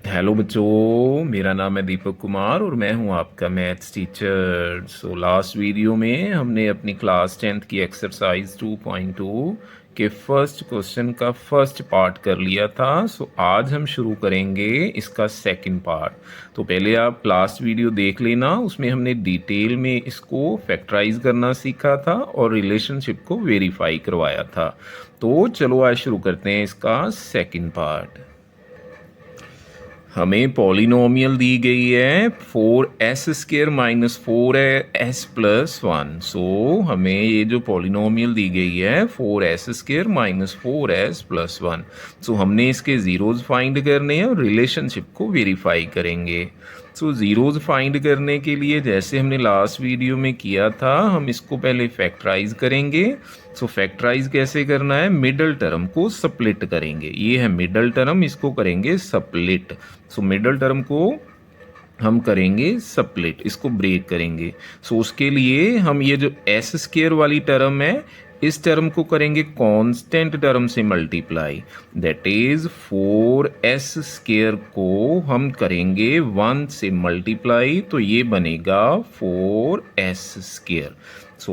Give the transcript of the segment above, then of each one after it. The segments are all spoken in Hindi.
हेलो बच्चों, मेरा नाम है दीपक कुमार और मैं हूं आपका मैथ्स टीचर। लास्ट वीडियो में हमने अपनी क्लास 10th की एक्सरसाइज 2.2 के फर्स्ट क्वेश्चन का फर्स्ट पार्ट कर लिया था। आज हम शुरू करेंगे इसका सेकंड पार्ट। तो पहले आप लास्ट वीडियो देख लेना, उसमें हमने डिटेल में इसको फैक्टराइज करना सीखा था और रिलेशनशिप को वेरीफाई करवाया था। तो चलो आज शुरू करते हैं इसका सेकंड पार्ट। हमें पॉलिनोमियल दी गई है 4s² माइनस 4s+1। हमें ये जो पॉलिनोमियल दी गई है 4s² माइनस 4s+1। हमने इसके ज़ीरोज़ फाइंड करने हैं और रिलेशनशिप को वेरीफाई करेंगे। ज़ीरोज़ फाइंड करने के लिए जैसे हमने लास्ट वीडियो में किया था, हम इसको पहले फैक्टराइज करेंगे। फैक्टराइज कैसे करना है? मिडल टर्म को स्प्लिट करेंगे। ये है मिडल टर्म, इसको करेंगे स्प्लिट। मिडल टर्म को हम करेंगे स्प्लिट, इसको ब्रेक करेंगे। उसके लिए हम ये जो s² वाली टर्म है, इस टर्म को करेंगे कांस्टेंट टर्म से मल्टीप्लाई। दैट इज 4s² को हम करेंगे 1 से मल्टीप्लाई, तो ये बनेगा 4s²।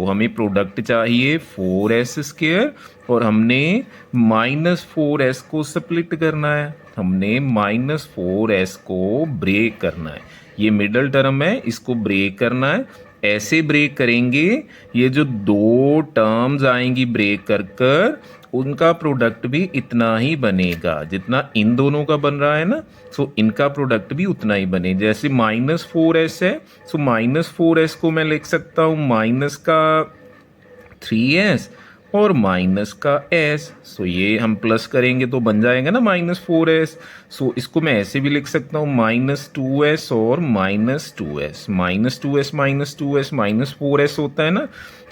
हमें प्रोडक्ट चाहिए 4s² और हमने -4s को स्प्लिट करना है। हमने -4s को ब्रेक करना है। ये मिडल टर्म है, इसको ब्रेक करना है। ऐसे ब्रेक करेंगे, ये जो दो टर्म्स आएंगी ब्रेक कर कर, उनका प्रोडक्ट भी इतना ही बनेगा जितना इन दोनों का बन रहा है ना। इनका प्रोडक्ट भी उतना ही बने। जैसे -4s है, -4s को मैं लिख सकता हूँ माइनस का 3s और माइनस का s। ये हम प्लस करेंगे तो बन जाएगा ना -4s। इसको मैं ऐसे भी लिख सकता हूँ -2s और -2s। -2s -4s होता है ना।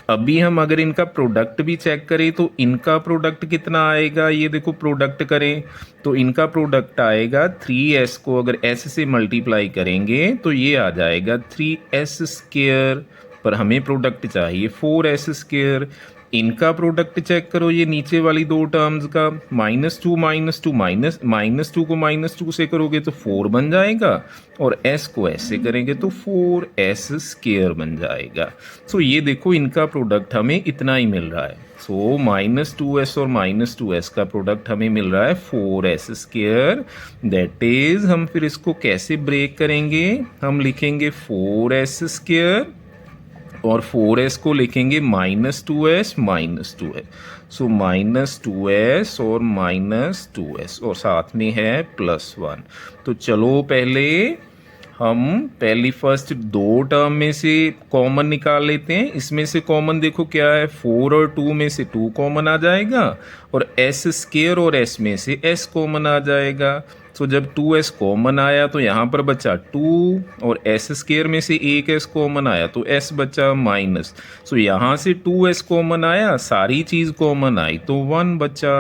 अभी हम अगर इनका प्रोडक्ट भी चेक करें तो इनका प्रोडक्ट कितना आएगा, ये देखो प्रोडक्ट करें तो इनका प्रोडक्ट आएगा 3s को अगर s से मल्टीप्लाई करेंगे तो ये आ जाएगा 3s²। पर हमें प्रोडक्ट चाहिए 4s²। इनका प्रोडक्ट चेक करो, ये नीचे वाली दो टर्म्स का -2 -2 -2 को -2 से करोगे तो 4 बन जाएगा और s को s से करेंगे तो 4s² बन जाएगा। ये देखो इनका प्रोडक्ट हमें इतना ही मिल रहा है। -2s और -2s का प्रोडक्ट हमें मिल रहा है 4s²। दैट इज हम फिर इसको कैसे ब्रेक करेंगे? हम लिखेंगे 4s² और 4s को लिखेंगे -2s -2s। -2s और -2s और साथ में है +1। तो चलो पहले हम पहली फर्स्ट दो टर्म में से कॉमन निकाल लेते हैं। इसमें से कॉमन देखो क्या है, 4 और 2 में से 2 कॉमन आ जाएगा और s² और s में से s कॉमन आ जाएगा। जब 2s कॉमन आया तो यहाँ पर बचा 2 और s² में से एक s कॉमन आया तो s बचा माइनस। यहाँ से 2s कॉमन आया, सारी चीज़ कॉमन आई तो 1 बचा।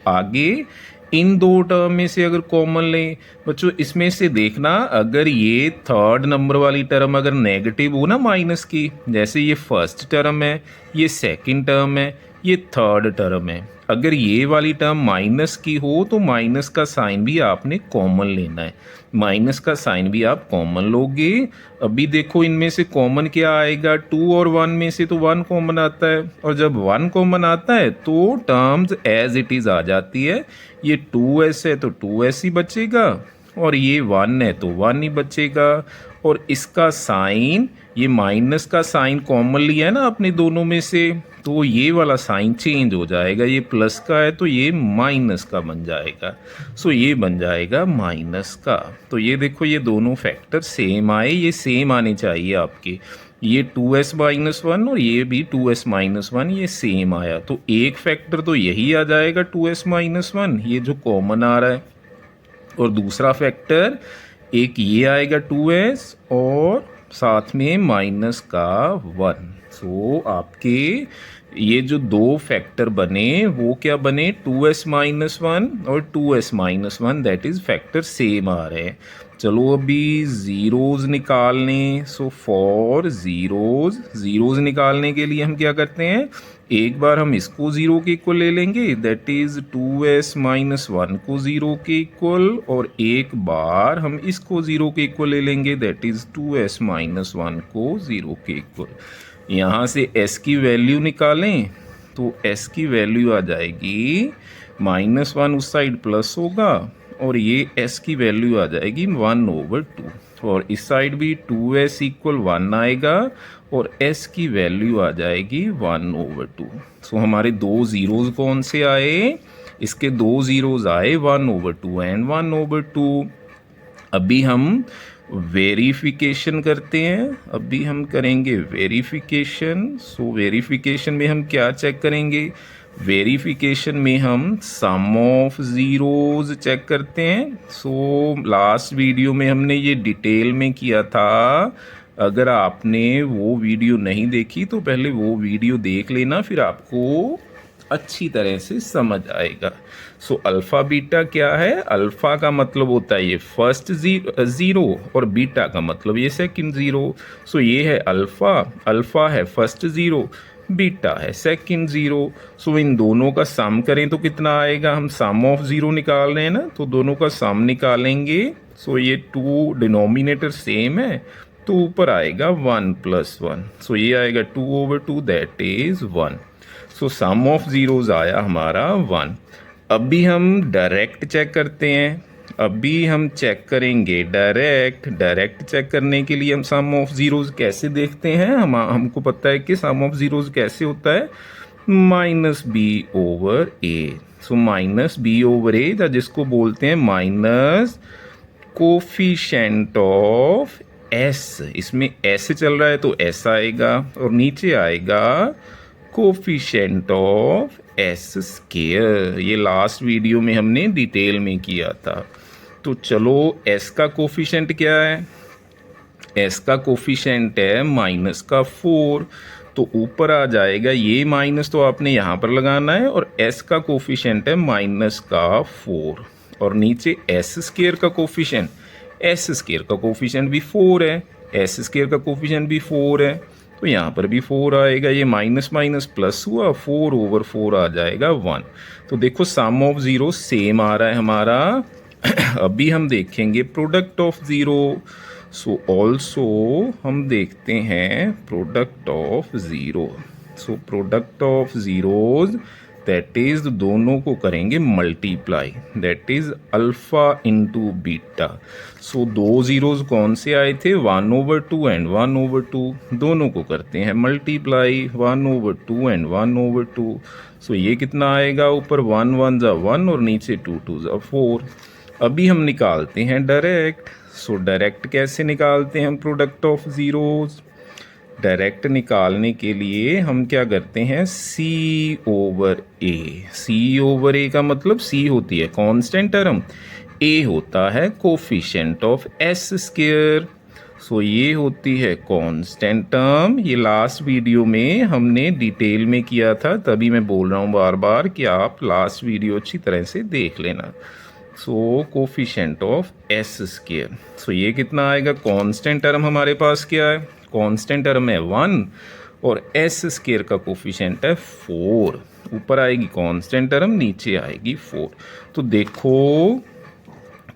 आगे इन दो टर्म में से अगर कॉमन लें बच्चों, इसमें से देखना अगर ये थर्ड नंबर वाली टर्म अगर नेगेटिव हो ना माइनस की, जैसे ये फर्स्ट टर्म है, ये सेकंड टर्म है, ये थर्ड टर्म है, अगर ये वाली टर्म माइनस की हो तो माइनस का साइन भी आपने कॉमन लेना है। माइनस का साइन भी आप कॉमन लोगे। अभी देखो इनमें से कॉमन क्या आएगा, 2 और 1 में से तो 1 कॉमन आता है और जब 1 कॉमन आता है तो टर्म्स एज इट इज आ जाती है। ये 2s है तो 2s ही बचेगा और ये 1 है तो 1 ही बचेगा। और इसका साइन, ये माइनस का साइन कॉमन लिया है ना अपने दोनों में से, तो ये वाला साइन चेंज हो जाएगा। ये प्लस का है तो ये माइनस का बन जाएगा। ये बन जाएगा माइनस का। तो ये देखो ये दोनों फैक्टर सेम आए, ये सेम आने चाहिए आपके। ये 2s -1 और ये भी 2s -1, ये सेम आया तो एक फैक्टर तो यही आ जाएगा 2s -1, ये जो कॉमन आ रहा है। और दूसरा फैक्टर एक ये आएगा 2s और साथ में माइनस का 1। आपके ये जो दो फैक्टर बने वो क्या बने 2s-1 और 2s-1, that is factor same आ रहे हैं। चलो अभी ज़ीरोज़ निकालने, सो फॉर ज़ीरोज़ निकालने के लिए हम क्या करते हैं, एक बार हम इसको ज़ीरो के इक्वल ले लेंगे, दैट इज़ 2s-1 को ज़ीरो के इक्वल, और एक बार हम इसको ज़ीरो के इक्वल ले लेंगे, दैट इज़ 2s-1 को ज़ीरो के इक्वल। यहाँ से s की वैल्यू निकालें तो s की वैल्यू आ जाएगी -1, उस साइड प्लस होगा, और ये s की वैल्यू आ जाएगी 1/2, और इस साइड भी 2s इक्वल 1 आएगा और s की वैल्यू आ जाएगी 1/2। सो हमारे दो ज़ीरोज़ कौन से आए, इसके दो ज़ीरोज़ आए 1/2 एंड 1/2। अभी हम वेरिफिकेशन करते हैं, अभी हम करेंगे वेरिफिकेशन। सो वेरिफिकेशन में हम क्या चेक करेंगे, वेरिफिकेशन में हम सम ऑफ ज़ीरोज़ चेक करते हैं। सो लास्ट वीडियो में हमने ये डिटेल में किया था, अगर आपने वो वीडियो नहीं देखी तो पहले वो वीडियो देख लेना, फिर आपको अच्छी तरह से समझ आएगा। सो अल्फ़ा बीटा क्या है, अल्फ़ा का मतलब होता है ये फर्स्ट ज़ीरो और बीटा का मतलब ये सेकंड ज़ीरो। सो ये है अल्फ़ा, अल्फ़ा है फर्स्ट ज़ीरो, बीटा है सेकंड ज़ीरो। सो इन दोनों का सम करें तो कितना आएगा, हम सम ऑफ ज़ीरो निकाल रहे हैं ना, तो दोनों का सम निकालेंगे। सो ये टू डिनोमिनेटर सेम है, तो ऊपर आएगा 1 + 1, सो ये आएगा 2/2, that is 1। So sum of zeros आया हमारा 1। अभी हम डायरेक्ट चेक करते हैं, अभी हम चेक करेंगे डायरेक्ट चेक करने के लिए हम सम ऑफ ज़ीरोज़ कैसे देखते हैं, हमको पता है कि सम ऑफ ज़ीरोज़ कैसे होता है, -b/a। सो -b/a जिसको बोलते हैं माइनस कोफिशेंट ऑफ s, इसमें s चल रहा है तो s आएगा, और नीचे आएगा कोफिशेंट ऑफ s स्क्वायर। ये लास्ट वीडियो में हमने डिटेल में किया था। तो चलो s का कोफिशेंट क्या है, s का कोफिशेंट है -4, तो ऊपर आ जाएगा, ये माइनस तो आपने यहाँ पर लगाना है, और s का कोफिशेंट है -4, और नीचे s स्क्वायर का कोफिशेंट, s स्क्वायर का कोफिशेंट भी 4 है, s स्क्वायर का कोफिशेंट भी 4 है, तो यहाँ पर भी 4 आएगा, ये माइनस माइनस प्लस हुआ, 4/4 आ जाएगा 1। तो देखो सम ऑफ ज़ीरो सेम आ रहा है हमारा। अभी हम देखेंगे product of zero. So also हम देखते हैं product of zero. So product of zeros that is दोनों को करेंगे multiply, that is alpha into beta. So दो ज़ीरोज़ कौन से आए थे, 1/2 एंड 1/2, दोनों को करते हैं मल्टीप्लाई, 1/2 एंड 1/2। सो ये कितना आएगा, ऊपर 1 1 ज़ा 1 और नीचे 2 2 ज़ा 4। अभी हम निकालते हैं डायरेक्ट। सो डायरेक्ट कैसे निकालते हैं हम प्रोडक्ट ऑफ ज़ीरोज़, डायरेक्ट निकालने के लिए हम क्या करते हैं, C/A। C/A का मतलब C होती है कांस्टेंट टर्म, A होता है कोफिशिएंट ऑफ s स्क्वायर। सो ये होती है कांस्टेंट टर्म। ये लास्ट वीडियो में हमने डिटेल में किया था, तभी मैं बोल रहा हूँ बार बार कि आप लास्ट वीडियो अच्छी तरह से देख लेना। सो कोफिशिएंट ऑफ s स्क्वायर। सो ये कितना आएगा, कांस्टेंट टर्म हमारे पास क्या है, कांस्टेंट टर्म है 1, और s स्क्वायर का कोफिशिएंट है 4। ऊपर आएगी कांस्टेंट टर्म, नीचे आएगी 4। तो देखो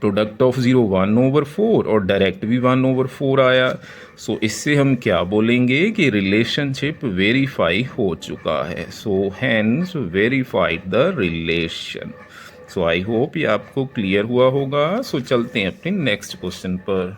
प्रोडक्ट ऑफ ज़ीरो 1/4 और डायरेक्ट भी 1/4 आया। सो इससे हम क्या बोलेंगे कि रिलेशनशिप वेरीफाई हो चुका है। So hence verified the relation. So I hope ये आपको क्लियर हुआ होगा। सो चलते हैं अपने नेक्स्ट क्वेश्चन पर।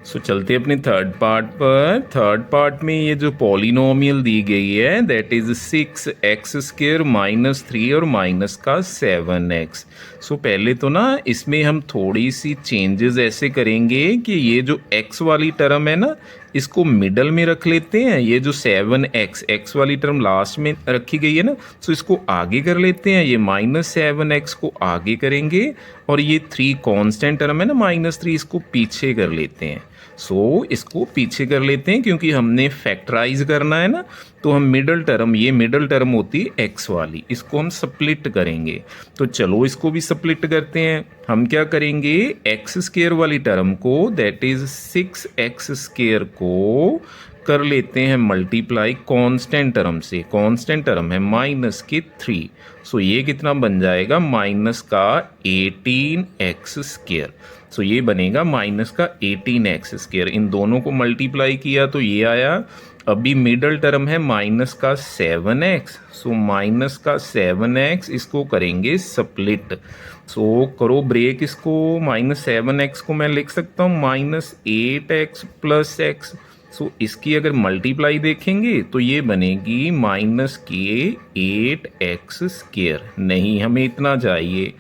सो चलते हैं अपने थर्ड पार्ट पर। थर्ड पार्ट में ये जो पॉलिनोमियल दी गई है दैट इज़ 6x² -3 और माइनस का 7x। सो पहले तो ना इसमें हम थोड़ी सी चेंजेस ऐसे करेंगे कि ये जो x वाली टर्म है ना, इसको मिडल में रख लेते हैं, ये जो 7x एक्स वाली टर्म लास्ट में रखी गई है ना, सो इसको आगे कर लेते हैं, ये -7x को आगे करेंगे और ये 3 कांस्टेंट टर्म है ना -3, इसको पीछे कर लेते हैं। सो इसको पीछे कर लेते हैं क्योंकि हमने फैक्टराइज करना है ना, तो हम मिडल टर्म, ये मिडल टर्म होती है एक्स वाली, इसको हम स्प्लिट करेंगे। तो चलो इसको भी स्प्लिट करते हैं। हम क्या करेंगे, एक्स स्क्वायर वाली टर्म को, दैट इज 6x स्क्वायर को कर लेते हैं मल्टीप्लाई कांस्टेंट टर्म से। कांस्टेंट टर्म है -3, सो ये कितना बन जाएगा, -18x स्क्वायर। सो ये बनेगा -18x स्क्वायर। इन दोनों को मल्टीप्लाई किया तो ये आया। अभी मिडल टर्म है -7x, सो -7x इसको करेंगे स्प्लिट। सो करो ब्रेक इसको, -7x को मैं लिख सकता हूँ -8x + x। सो इसकी अगर मल्टीप्लाई देखेंगे तो ये बनेगी -8x स्क्वायर। नहीं, हमें इतना चाहिए।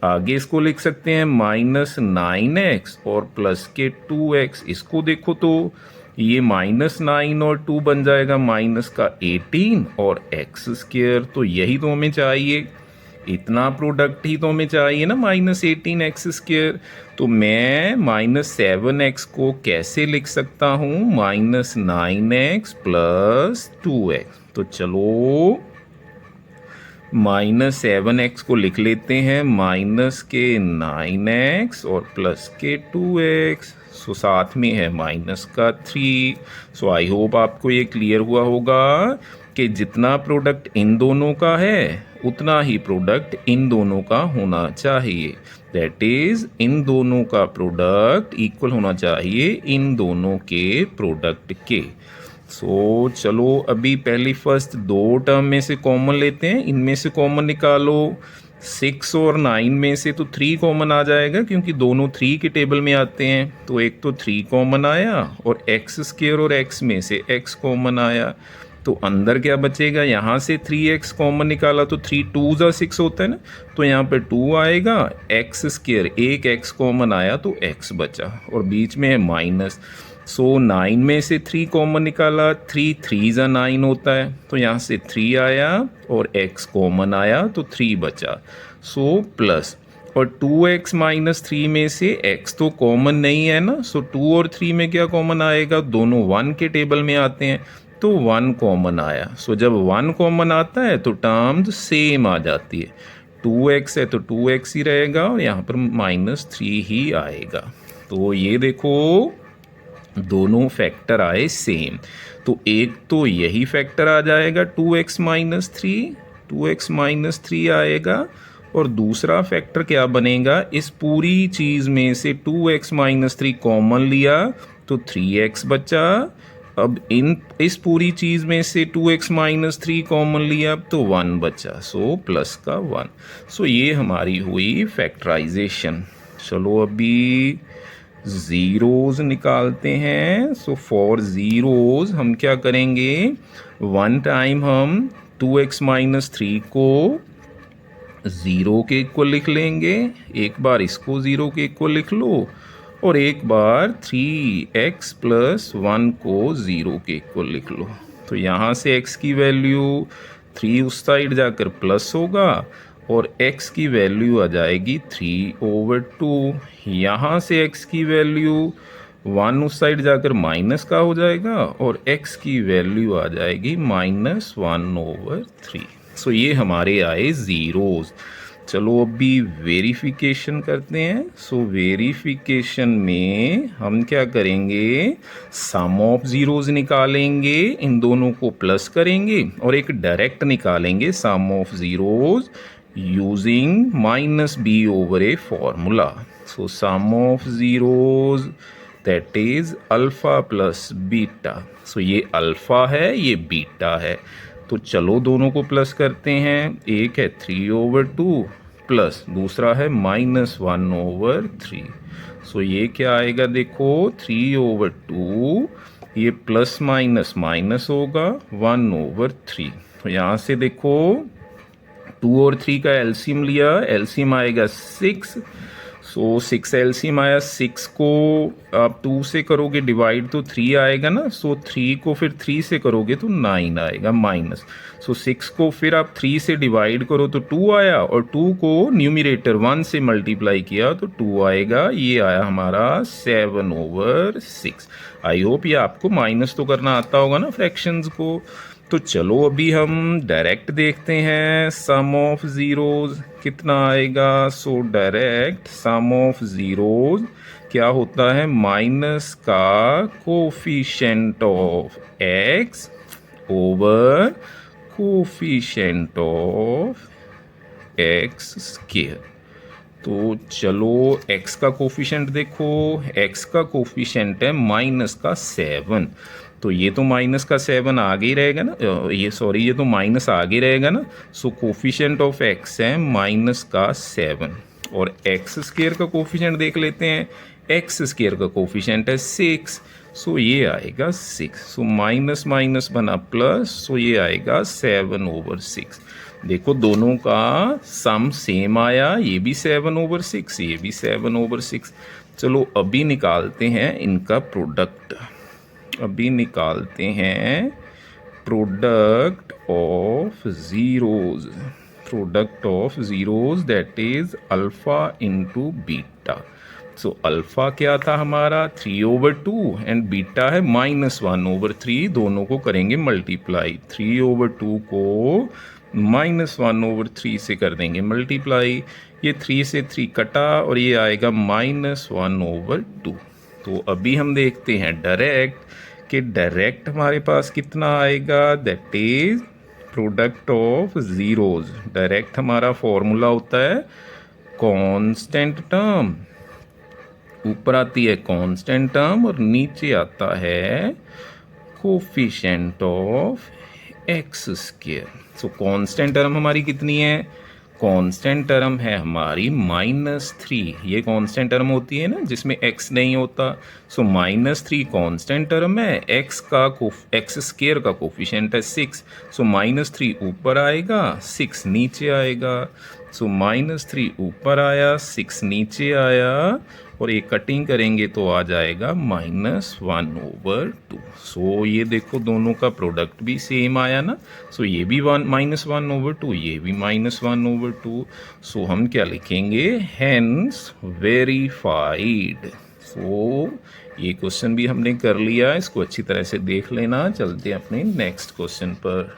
आगे इसको लिख सकते हैं -9x और +2x। इसको देखो तो ये -9 और 2 बन जाएगा -18 और x स्क्वायर। तो यही तो हमें चाहिए, इतना प्रोडक्ट ही तो हमें चाहिए ना, -18x स्क्वायर। तो मैं -7x को कैसे लिख सकता हूँ, -9x + 2x। तो चलो -7x को लिख लेते हैं -9x और +2x। सो साथ में है -3। सो आई होप आपको ये क्लियर हुआ होगा कि जितना प्रोडक्ट इन दोनों का है उतना ही प्रोडक्ट इन दोनों का होना चाहिए। दैट इज इन दोनों का प्रोडक्ट इक्वल होना चाहिए इन दोनों के प्रोडक्ट के। सो चलो अभी पहली फर्स्ट 2 टर्म में से कॉमन लेते हैं, इनमें से कॉमन निकालो। 6 और 9 में से तो 3 कॉमन आ जाएगा क्योंकि दोनों 3 के टेबल में आते हैं। तो एक तो 3 कॉमन आया और x स्क्वायर और x में से x कॉमन आया। तो अंदर क्या बचेगा, यहाँ से 3x कॉमन निकाला तो 3 2 ज़ा 6 होता है ना, तो यहाँ पे 2 आएगा। x स्क्वायर, एक x कॉमन आया तो x बचा और बीच में है माइनस। सो 9 में से 3 कॉमन निकाला, 3 3 ज़ा 9 होता है, तो यहाँ से 3 आया और x कॉमन आया तो 3 बचा। सो प्लस, और 2x - 3 में से x तो कॉमन नहीं है ना, सो 2 और 3 में क्या कॉमन आएगा, दोनों 1 के टेबल में आते हैं तो 1 कॉमन आया। सो जब 1 कॉमन आता है तो टर्म्स सेम आ जाती है। 2x है तो 2x ही रहेगा और यहाँ पर -3 ही आएगा। तो ये देखो दोनों फैक्टर आए सेम। तो एक तो यही फैक्टर आ जाएगा 2x - 3 आएगा, और दूसरा फैक्टर क्या बनेगा, इस पूरी चीज़ में से 2x - 3 कॉमन लिया तो 3x बचा। अब इस पूरी चीज़ में से 2x - 3 कॉमन लिया तो 1 बचा, सो प्लस का 1। सो ये हमारी हुई फैक्टराइजेशन। चलो अभी ज़ीरोज़ निकालते हैं। सो फॉर ज़ीरोज़ हम क्या करेंगे, 1 टाइम हम 2x - 3 को 0 के इक्वल लिख लेंगे, एक बार इसको 0 के इक्वल लिख लो, और एक बार 3x + 1 को 0 के इक्वल लिख लो। तो यहाँ से x की वैल्यू 3 उस साइड जाकर प्लस होगा और x की वैल्यू आ जाएगी 3/2। यहाँ से x की वैल्यू 1 उस साइड जाकर माइनस का हो जाएगा और x की वैल्यू आ जाएगी -1/3। सो ये हमारे आए ज़ीरोज़। चलो अभी वेरिफिकेशन करते हैं। सो वेरिफिकेशन में हम क्या करेंगे, सम ऑफ ज़ीरोज़ निकालेंगे, इन दोनों को प्लस करेंगे और एक डायरेक्ट निकालेंगे sum of zeros using -b/a formula. So sum of zeros that is alpha + beta. So ये अल्फ़ा है, ये बीटा है। तो चलो दोनों को प्लस करते हैं। एक है 3/2 प्लस दूसरा है -1/3। सो ये क्या आएगा, देखो 3/2, ये प्लस माइनस माइनस होगा 1/3। तो यहाँ से देखो 2 और 3 का एलसीएम लिया, एलसीएम आएगा 6। सो 6 एलसीएम आया, 6 को आप 2 से करोगे डिवाइड तो 3 आएगा ना, सो 3 को फिर 3 से करोगे तो 9 आएगा माइनस। सो 6 को फिर आप 3 से डिवाइड करो तो 2 आया, और 2 को न्यूमरेटर 1 से मल्टीप्लाई किया तो 2 आएगा। ये आया हमारा 7/6। आई होप ये आपको माइनस तो करना आता होगा ना फ्रैक्शंस को। तो चलो अभी हम डायरेक्ट देखते हैं सम ऑफ ज़ीरोज़ कितना आएगा। So direct sum of zeros क्या होता है, माइनस का coefficient of x over coefficient of x square. तो चलो x का कोफिशिएंट देखो, x का कोफिशिएंट है माइनस का 7, तो ये तो माइनस का 7 आगे ही रहेगा ना, ये तो माइनस आगे रहेगा ना। सो कोफिशिएंट ऑफ x है माइनस का 7, और एक्स स्क्वायर का कोफिशिएंट देख लेते हैं। एक्स स्क्वायर का कोफिशिएंट है 6, सो ये आएगा 6। सो माइनस माइनस बना प्लस, सो ये आएगा 7/6। देखो दोनों का सम सेम आया, ये भी 7/6, ये भी 7/6। चलो अभी निकालते हैं इनका प्रोडक्ट। अभी निकालते हैं product of zeros. Product of zeros that is alpha into beta. So alpha क्या था हमारा 3/2 एंड बीटा है -1/3। दोनों को करेंगे मल्टीप्लाई, 3/2 को -1/3 से कर देंगे मल्टीप्लाई। ये 3 से 3 कटा और ये आएगा -1/2। तो अभी हम देखते हैं डायरेक्ट कि डायरेक्ट हमारे पास कितना आएगा, that is product of zeros. Direct हमारा फॉर्मूला होता है कांस्टेंट टर्म, ऊपर आती है कांस्टेंट टर्म और नीचे आता है coefficient of x square. So constant term हमारी कितनी है, कांस्टेंट टर्म है हमारी -3। ये कांस्टेंट टर्म होती है ना जिसमें x नहीं होता। सो -3 कांस्टेंट टर्म है, एक्स स्क्वायर का कोफिशिएंट है 6। सो -3 ऊपर आएगा, 6 नीचे आएगा। सो -3 ऊपर आया, 6 नीचे आया, और ये कटिंग करेंगे तो आ जाएगा -1/2। सो ये देखो दोनों का प्रोडक्ट भी सेम आया ना। सो ये भी -1/2, ये भी -1/2। सो हम क्या लिखेंगे, हेंस वेरीफाइड। सो ये क्वेश्चन भी हमने कर लिया, इसको अच्छी तरह से देख लेना। चलते हैं अपने नेक्स्ट क्वेश्चन पर।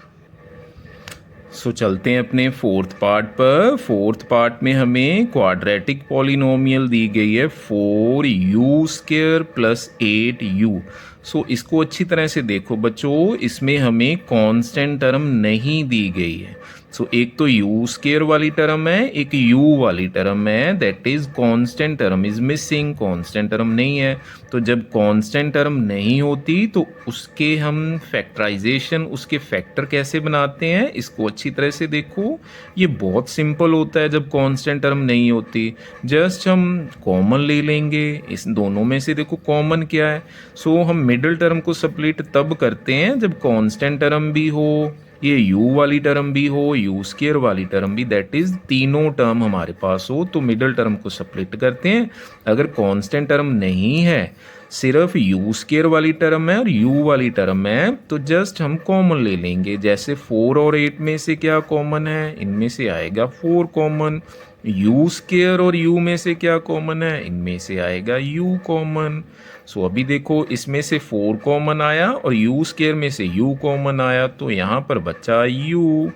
सो चलते हैं अपने फोर्थ पार्ट पर। फोर्थ पार्ट में हमें क्वाड्रेटिक पॉलिनोमियल दी गई है 4u² + 8u। सो इसको अच्छी तरह से देखो बच्चों, इसमें हमें कांस्टेंट टर्म नहीं दी गई है। सो एक तो u² वाली टर्म है, एक u वाली टर्म है, that is constant term is missing, constant term नहीं है। तो जब कांस्टेंट टर्म नहीं होती तो उसके हम फैक्टराइजेशन, उसके फैक्टर कैसे बनाते हैं, इसको अच्छी तरह से देखो। ये बहुत सिंपल होता है जब कांस्टेंट टर्म नहीं होती। जस्ट हम कॉमन ले लेंगे, इस दोनों में से देखो कॉमन क्या है। सो हम मिडिल टर्म को स्प्लिट तब करते हैं जब कांस्टेंट टर्म भी हो, ये u वाली टर्म भी हो, u² वाली टर्म भी, दैट इज तीनों टर्म हमारे पास हो तो मिडिल टर्म को स्प्लिट करते हैं। अगर कांस्टेंट टर्म नहीं है, सिर्फ u² वाली टर्म है और u वाली टर्म है, तो जस्ट हम कॉमन ले लेंगे। जैसे 4 और 8 में से क्या कॉमन है, इनमें से आएगा 4 कॉमन। u² और u में से क्या कॉमन है, इनमें से आएगा u कॉमन। सो अभी देखो इसमें से 4 कॉमन आया और u² में से u कॉमन आया, तो यहाँ पर बचा u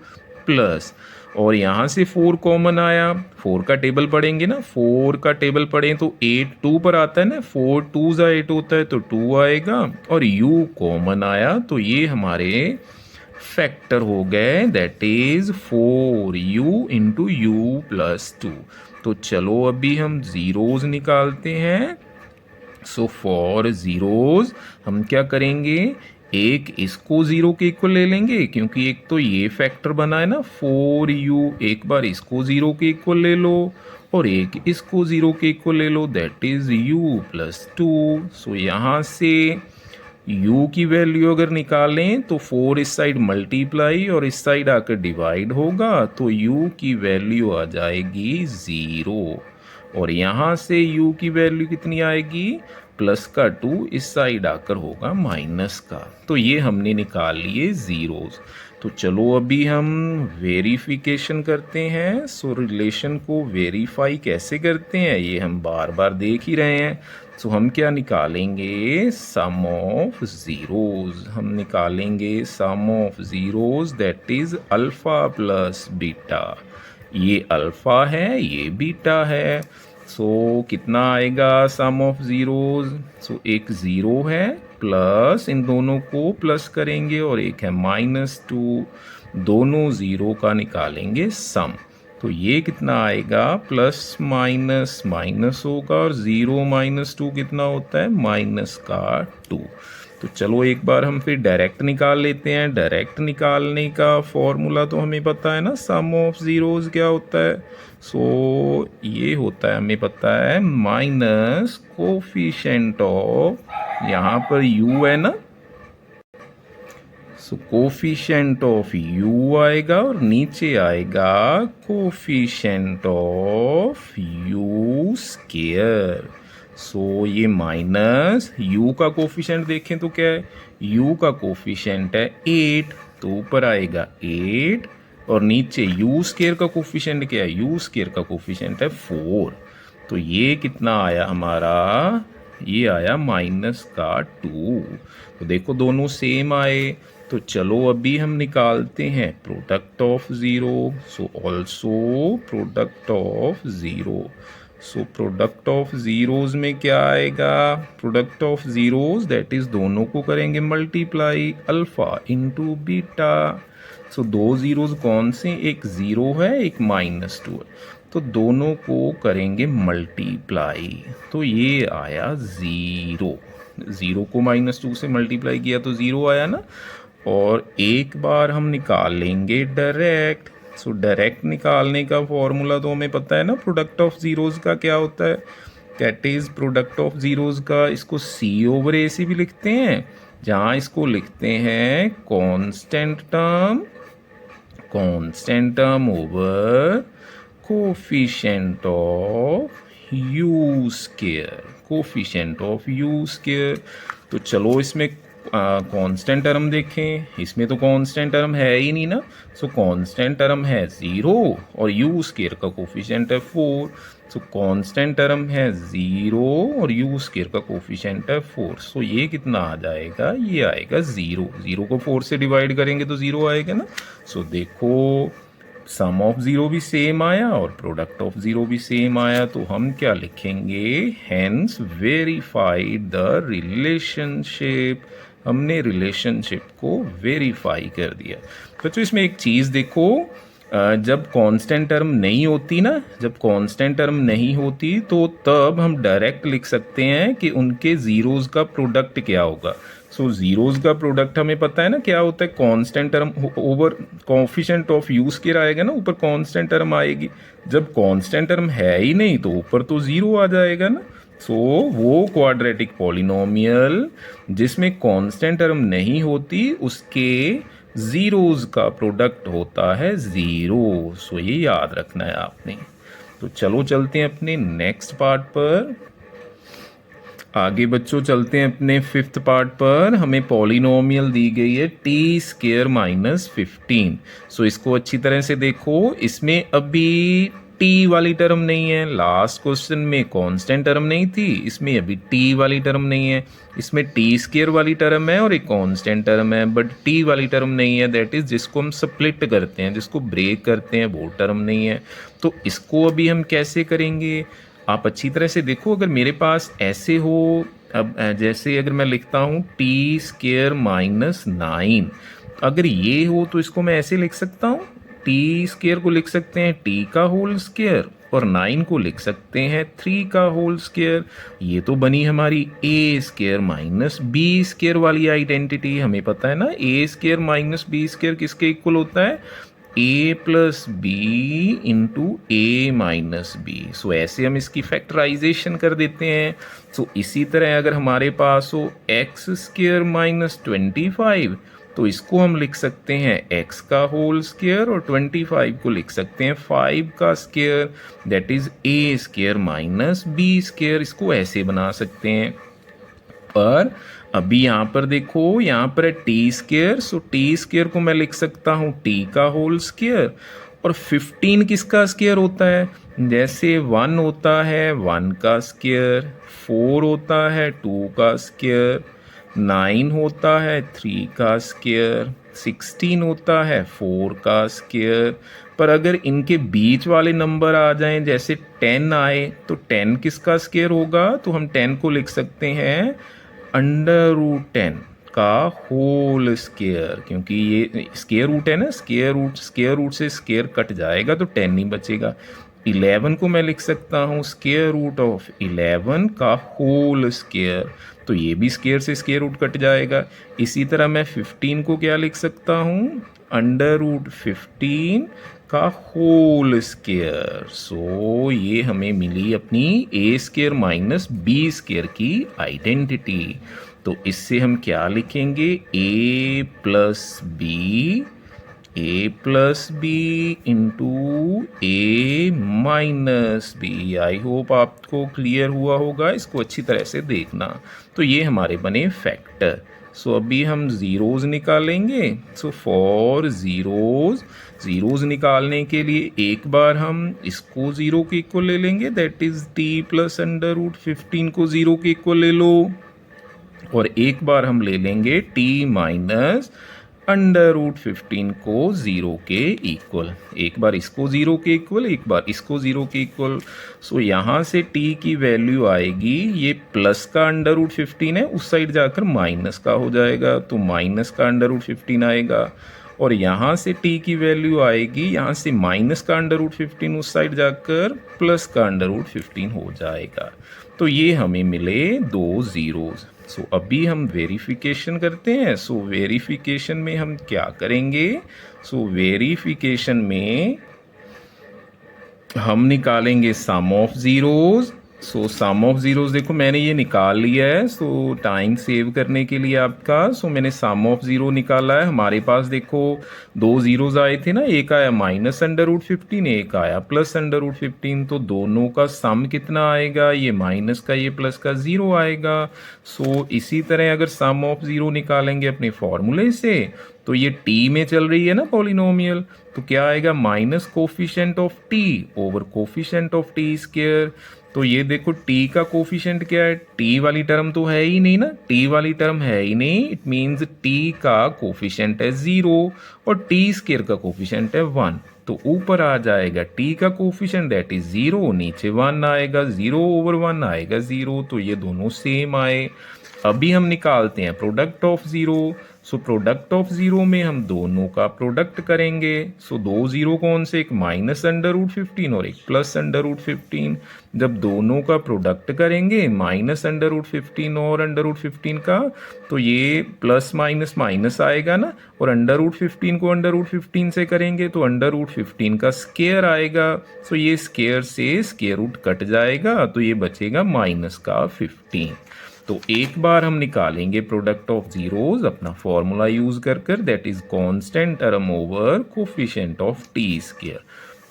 प्लस, और यहाँ से 4 कॉमन आया। 4 का टेबल पढ़ेंगे ना, 4 का टेबल पढ़ें तो 8 2 पर आता है ना, 4 2 8 होता है तो 2 आएगा, और u कॉमन आया, तो ये हमारे फैक्टर हो गए, दैट इज 4u × u + 2। तो चलो अभी हम ज़ीरोज़ निकालते हैं। सो फॉर ज़ीरोज़ हम क्या करेंगे, एक इसको 0 के इक्वल ले लेंगे, क्योंकि एक तो ये फैक्टर बना है ना 4u, एक बार इसको 0 के इक्वल ले लो और एक इसको 0 के इक्वल ले लो, दैट इज u + 2। सो यहाँ से u की वैल्यू अगर निकालें तो 4 इस साइड मल्टीप्लाई और इस साइड आकर डिवाइड होगा, तो u की वैल्यू आ जाएगी 0। और यहाँ से u की वैल्यू कितनी आएगी, प्लस का 2 इस साइड आकर होगा माइनस का। तो ये हमने निकाल लिए ज़ीरोज़। तो चलो अभी हम वेरिफिकेशन करते हैं। सो रिलेशन को वेरीफाई कैसे करते हैं ये हम बार बार देख ही रहे हैं। सो हम क्या निकालेंगे, सम ऑफ ज़ीरोज़। हम निकालेंगे sum of zeros, that is alpha plus beta. ये अल्फ़ा है, ये बीटा है। सो कितना आएगा सम ऑफ ज़ीरोज़, सो एक ज़ीरो है प्लस इन दोनों को प्लस करेंगे और एक है -2, दोनों ज़ीरो का निकालेंगे सम। तो ये कितना आएगा, प्लस माइनस माइनस होगा और ज़ीरो -2 कितना होता है, माइनस का 2। तो चलो एक बार हम फिर डायरेक्ट निकाल लेते हैं। डायरेक्ट निकालने का फॉर्मूला तो हमें पता है ना, सम ऑफ ज़ीरोज़ क्या होता है। सो ये होता है, हमें पता है, माइनस कोफिशिएंट ऑफ, यहाँ पर u है ना, सो कोफिशिएंट ऑफ u आएगा और नीचे आएगा कोफिशिएंट ऑफ u स्क्वायर। सो ये माइनस u का कोफिशिएंट देखें तो क्या है, u का कोफिशिएंट है 8, तो ऊपर आएगा 8 और नीचे u स्क्वायर का कोफिशिएंट क्या है, u स्क्वायर का कोफिशिएंट है 4। तो ये कितना आया हमारा, ये आया माइनस का 2। तो देखो दोनों सेम आए। तो चलो अभी हम निकालते हैं product of zero. So also product of zero. So product of zeros में क्या आएगा, product of zeros that is दोनों को करेंगे multiply, alpha into beta. So दो ज़ीरोज़ कौन से, एक ज़ीरो है एक -2 है, तो दोनों को करेंगे मल्टीप्लाई। तो ये आया ज़ीरो, ज़ीरो को -2 से मल्टीप्लाई किया तो ज़ीरो आया ना। और एक बार हम निकाल लेंगे डायरेक्ट। सो डायरेक्ट निकालने का फॉर्मूला तो हमें पता है ना, प्रोडक्ट ऑफ ज़ीरोज़ का क्या होता है, that is product of zeros का, इसको c/a से भी लिखते हैं, जहाँ इसको लिखते हैं constant term over coefficient of u square, coefficient of u square. तो चलो इसमें कांस्टेंट टर्म देखें, इसमें तो कांस्टेंट टर्म है ही नहीं ना। सो कांस्टेंट टर्म है 0 और u स्क्वायर का कोफिशिएंट है 4। सो कांस्टेंट टर्म है 0 और u स्क्वायर का कोफिशिएंट है 4। सो ये कितना आ जाएगा, ये आएगा 0। 0 को 4 से डिवाइड करेंगे तो 0 आएगा ना। सो देखो सम ऑफ ज़ीरो भी सेम आया और प्रोडक्ट ऑफ ज़ीरो भी सेम आया। तो हम क्या लिखेंगे, हेंस वेरीफाइड द रिलेशनशिप। हमने रिलेशनशिप को वेरीफाई कर दिया। बच्चों इसमें एक चीज़ देखो, जब कांस्टेंट टर्म नहीं होती ना, जब कांस्टेंट टर्म नहीं होती तो तब हम डायरेक्ट लिख सकते हैं कि उनके ज़ीरोज़ का प्रोडक्ट क्या होगा। सो ज़ीरोज़ का प्रोडक्ट हमें पता है ना क्या होता है, constant term over coefficient of u square आएगा ना, ऊपर कांस्टेंट टर्म आएगी। जब कांस्टेंट टर्म है ही नहीं तो ऊपर तो ज़ीरो आ जाएगा ना। सो वो क्वाड्रेटिक पॉलिनोमियल जिसमें कांस्टेंट टर्म नहीं होती उसके ज़ीरोज़ का प्रोडक्ट होता है ज़ीरो। सो ये याद रखना है आपने। तो चलो चलते हैं अपने नेक्स्ट पार्ट पर। आगे बच्चों चलते हैं अपने फिफ्थ पार्ट पर। हमें पॉलिनोमियल दी गई है t² -15। सो इसको अच्छी तरह से देखो, इसमें अभी t वाली टर्म नहीं है। लास्ट क्वेश्चन में कांस्टेंट टर्म नहीं थी, इसमें अभी t वाली टर्म नहीं है। इसमें t² वाली टर्म है और एक कांस्टेंट टर्म है, बट t वाली टर्म नहीं है, दैट इज जिसको हम स्प्लिट करते हैं, जिसको ब्रेक करते हैं, वो टर्म नहीं है। तो इसको अभी हम कैसे करेंगे, आप अच्छी तरह से देखो। अगर मेरे पास ऐसे हो, अब जैसे अगर मैं लिखता हूँ t² -9, अगर ये हो तो इसको मैं ऐसे लिख सकता हूँ, t² को लिख सकते हैं t का होल स्क्वायर और 9 को लिख सकते हैं 3 का होल स्क्वायर। ये तो बनी हमारी a² -b² वाली आइडेंटिटी। हमें पता है ना a² -b² किसके इक्वल होता है, a + b × a - b। सो ऐसे हम इसकी फैक्टराइजेशन कर देते हैं। सो इसी तरह अगर हमारे पास हो x² -25, तो तो इसको हम लिख सकते हैं x का होल स्क्वायर और 25 को लिख सकते हैं 5 का square, that is a square minus b square. इसको ऐसे बना सकते हैं। पर अभी यहाँ पर देखो, यहाँ पर है T square, so T square को मैं लिख सकता हूँ टी का होल स्क्वायर। और 15 किसका स्क्वायर होता है? जैसे 1 होता है 1 का स्क्वायर, 4 होता है 2 का स्क्वायर, 9 होता है 3 का स्क्वायर, 16 होता है 4 का स्क्वायर। पर अगर इनके बीच वाले नंबर आ जाएं, जैसे 10 आए, तो 10 किसका स्क्वायर होगा? तो हम 10 को लिख सकते हैं √10 का होल स्क्वायर, क्योंकि ये स्क्वायर रूट है ना, स्क्वायर रूट से स्क्वायर कट जाएगा तो 10 नहीं बचेगा। 11 को मैं लिख सकता हूँ स्क्वायर रूट ऑफ 11 का होल स्क्वायर, तो ये भी स्क्वायर से स्क्वायर रूट कट जाएगा। इसी तरह मैं 15 को क्या लिख सकता हूँ? √15 का होल स्क्वायर। सो ये हमें मिली अपनी a square minus b square की आइडेंटिटी। तो इससे हम क्या लिखेंगे? a plus b into a minus b. I hope आपको क्लियर हुआ होगा, इसको अच्छी तरह से देखना। तो ये हमारे बने फैक्टर। सो अभी हम ज़ीरोज़ निकालेंगे। सो फॉर ज़ीरोज़ निकालने के लिए एक बार हम इसको ज़ीरो के इक्वल ले लेंगे, दैट इज़ t प्लस √15 को ज़ीरो के इक्वल ले लो। और एक बार हम ले लेंगे t माइनस √15 को ज़ीरो के इक्वल। एक बार इसको ज़ीरो के इक्वल, एक बार इसको ज़ीरो के इक्वल। सो यहाँ से t की वैल्यू आएगी, ये प्लस का √15 है, उस साइड जाकर माइनस का हो जाएगा, तो माइनस का √15 आएगा। और यहाँ से t की वैल्यू आएगी, यहाँ से माइनस का √15 उस साइड जाकर प्लस का √15 हो जाएगा। तो ये हमें मिले दो ज़ीरोज़। सो अभी हम वेरिफिकेशन करते हैं। सो वेरिफिकेशन में हम क्या करेंगे? सो वेरिफिकेशन में हम निकालेंगे sum of zeros. So sum of zeros देखो मैंने ये निकाल लिया है, सो टाइम सेव करने के लिए आपका। सो मैंने सम ऑफ ज़ीरो निकाला है। हमारे पास देखो दो ज़ीरोज़ आए थे ना, एक आया माइनस √15, एक आया प्लस √15। तो दोनों का सम कितना आएगा? ये माइनस का, ये प्लस का, ज़ीरो आएगा। सो इसी तरह अगर सम ऑफ ज़ीरो निकालेंगे अपने फॉर्मूले से, तो ये टी में चल रही है ना पॉलिनोमियल, तो क्या आएगा? Minus coefficient of T over coefficient of T square. तो ये देखो t का कोफिशिएंट क्या है? t वाली टर्म तो है ही नहीं ना, t वाली टर्म है ही नहीं। इट मीन्स t का कोफिशिएंट है 0 और t स्क्वायर का कोफिशिएंट है 1। तो ऊपर आ जाएगा t का कोफिशिएंट दैट इज 0, नीचे 1 आएगा, 0 ओवर 1 आएगा 0। तो ये दोनों सेम आए। अभी हम निकालते हैं product of zero. So product of zero में हम दोनों का प्रोडक्ट करेंगे। सो दो ज़ीरो कौन से? एक माइनस √15 और एक प्लस √15। जब दोनों का प्रोडक्ट करेंगे माइनस √15 और √15 का, तो ये प्लस माइनस माइनस आएगा ना, और √15 को √15 से करेंगे तो √15 का स्क्वायर आएगा। सो ये स्क्वायर से स्क्वायर रूट कट जाएगा, तो ये बचेगा माइनस का 15। तो एक बार हम निकालेंगे प्रोडक्ट ऑफ ज़ीरोज़ अपना फॉर्मूला यूज कर, that is constant term over coefficient of T square.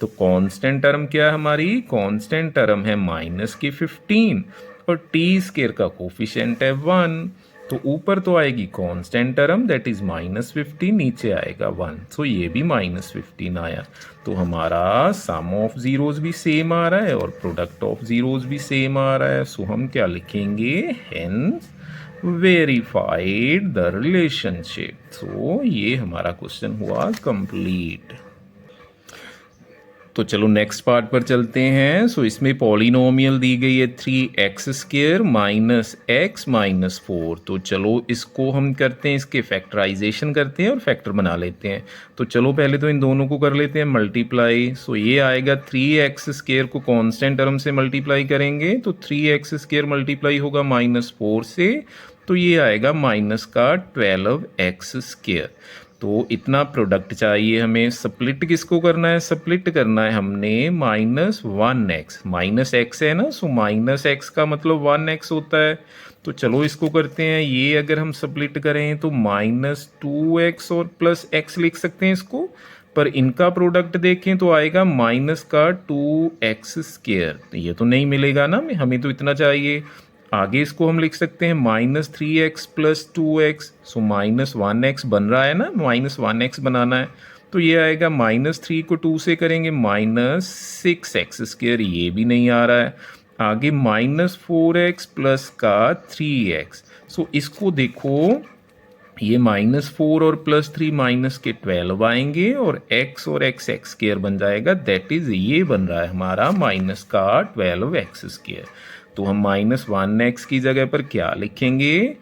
तो कांस्टेंट टर्म क्या है हमारी? कांस्टेंट टर्म है माइनस की 15 और टी स्क्वायर का कोफिशिएंट है 1। तो ऊपर तो आएगी कांस्टेंट टर्म दैट इज -15, नीचे आएगा 1। सो ये भी -15 आया। तो हमारा सम ऑफ ज़ीरोज़ भी सेम आ रहा है और प्रोडक्ट ऑफ ज़ीरोज़ भी सेम आ रहा है। सो हम क्या लिखेंगे? Hence verified the relationship. So ये हमारा क्वेश्चन हुआ कंप्लीट। तो चलो नेक्स्ट पार्ट पर चलते हैं। सो इसमें पॉलिनोमियल दी गई है 3x² माइनस x माइनस 4। तो चलो इसको हम करते हैं, इसके फैक्टराइजेशन करते हैं और फैक्टर बना लेते हैं। तो चलो पहले तो इन दोनों को कर लेते हैं मल्टीप्लाई। सो ये आएगा 3x² को कांस्टेंट टर्म से मल्टीप्लाई करेंगे, तो 3x² मल्टीप्लाई होगा -4 से, तो ये आएगा माइनस का 12x²। तो इतना प्रोडक्ट चाहिए हमें। स्प्लिट किसको करना है? स्प्लिट करना है हमने -1x, माइनस एक्स है ना, सो माइनस एक्स का मतलब 1x होता है। तो चलो इसको करते हैं। ये अगर हम स्प्लिट करें तो -2x और +x लिख सकते हैं इसको, पर इनका प्रोडक्ट देखें तो आएगा माइनस का 2x²। ये तो नहीं मिलेगा ना, हमें तो इतना चाहिए। आगे इसको हम लिख सकते हैं -3x + 2x, सो -1x बन रहा है ना, -1x बनाना है। तो ये आएगा -3 को 2 से करेंगे -6x², ये भी नहीं आ रहा है। आगे -4x प्लस का 3x, सो इसको देखो, ये -4 और +3 माइनस के 12 आएंगे और x और x² बन जाएगा। दैट इज ये बन रहा है हमारा माइनस का 12x²। तो हम -1x की जगह पर क्या लिखेंगे?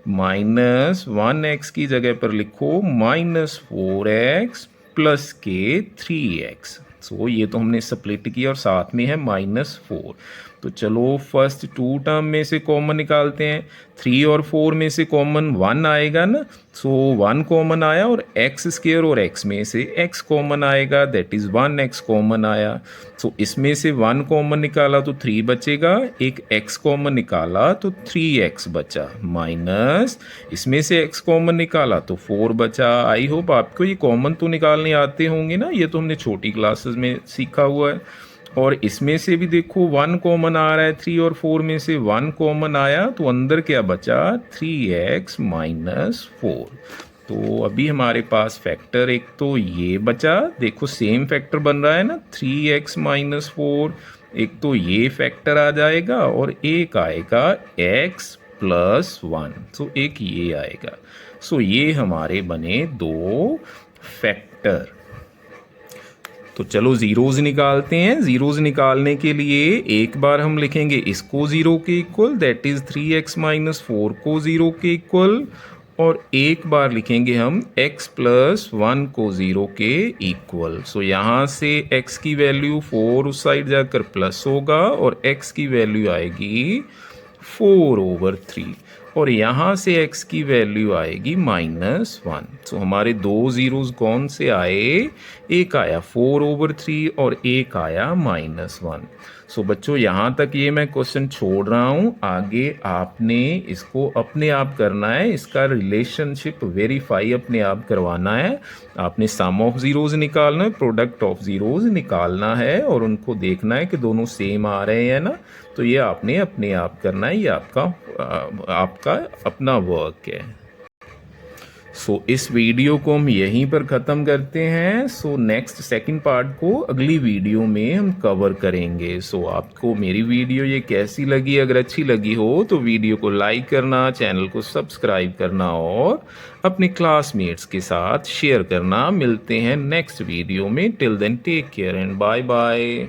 -1x की जगह पर लिखो -4x प्लस के 3x। सो ये तो हमने स्प्लिट किया और साथ में है -4। तो चलो फर्स्ट 2 टर्म में से कॉमन निकालते हैं। 3 और 4 में से कॉमन 1 आएगा ना, सो 1 कॉमन आया और x² और x में से x कॉमन आएगा, दैट इज 1x कॉमन आया। सो इसमें से 1 कॉमन निकाला तो 3 बचेगा, एक x कॉमन निकाला तो 3x बचा, माइनस इसमें से x कॉमन निकाला तो 4 बचा। आई होप आपको ये कॉमन तो निकालने आते होंगे ना, ये तो हमने छोटी क्लासेस में सीखा हुआ है। और इसमें से भी देखो 1 कॉमन आ रहा है, 3 और 4 में से 1 कॉमन आया तो अंदर क्या बचा? 3x - 4। तो अभी हमारे पास फैक्टर एक तो ये बचा, देखो सेम फैक्टर बन रहा है ना, 3x - 4। एक तो ये फैक्टर आ जाएगा और एक आएगा x + 1, सो एक ये आएगा। सो ये हमारे बने 2 फैक्टर। तो चलो ज़ीरोज़ निकालते हैं। ज़ीरोज़ निकालने के लिए एक बार हम लिखेंगे इसको 0 के इक्वल, दैट इज़ 3x - 4 को 0 के इक्वल, और एक बार लिखेंगे हम x + 1 को 0 के इक्वल। सो यहाँ से x की वैल्यू 4 उस साइड जाकर प्लस होगा और x की वैल्यू आएगी 4/3, और यहाँ से x की वैल्यू आएगी -1। सो हमारे 2 ज़ीरोज़ कौन से आए? एक आया 4/3 और एक आया -1। सो बच्चों यहाँ तक ये मैं क्वेश्चन छोड़ रहा हूँ, आगे आपने इसको अपने आप करना है, इसका रिलेशनशिप वेरीफाई अपने आप करवाना है। आपने सम ऑफ ज़ीरोज़ निकालना है, प्रोडक्ट ऑफ ज़ीरोज़ निकालना है और उनको देखना है कि दोनों सेम आ रहे हैं ना। तो ये आपने अपने आप करना है, ये आपका अपना वर्क है। सो इस वीडियो को हम यहीं पर ख़त्म करते हैं। सो नेक्स्ट सेकंड पार्ट को अगली वीडियो में हम कवर करेंगे। सो आपको मेरी वीडियो ये कैसी लगी? अगर अच्छी लगी हो तो वीडियो को लाइक करना, चैनल को सब्सक्राइब करना और अपने क्लासमेट्स के साथ शेयर करना। मिलते हैं नेक्स्ट वीडियो में। Till then take care and bye bye.